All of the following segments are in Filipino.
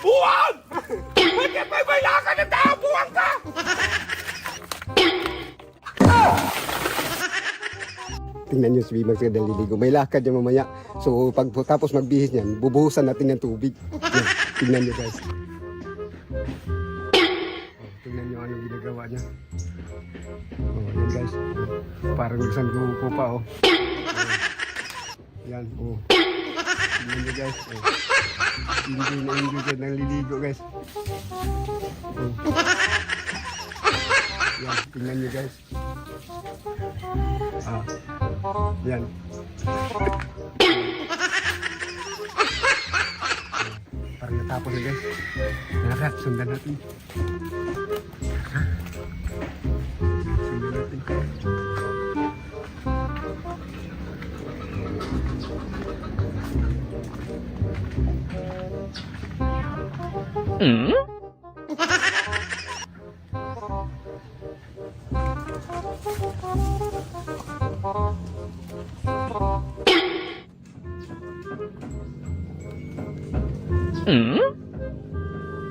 Buwag! Bakit may lakad ng tao? Buwag ka! Tingnan nyo si Bimags ka naliligo. May lakad niya mamaya. So pag tapos magbihis niyan, bubuhusan natin ng tubig. Yan. Tingnan nyo guys. Tingnan nyo anong ginagawa niya. Yan guys. Parang isang grupo pa oh. Yan oh. Tingnan nyo guys. Enjoy na enjoy ka ng liligo guys. Yan. Tingnan nyo guys. Yan. Parang natapos na guys. Nakat, sundan natin. Ha? Sundan natin.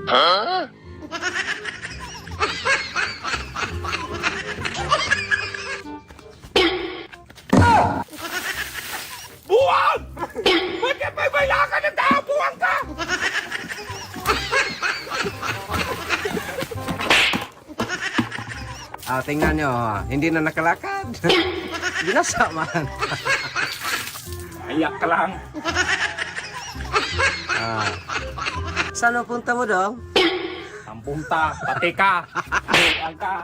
Huh? Buwag! Bakit may lakad ng tao? Buwag ka! Tingnan nyo, hindi na nakalakad. Binasa man. Ayak ka lang. Saan punta mo dong? Ang punta, pati ka. Buwag ka.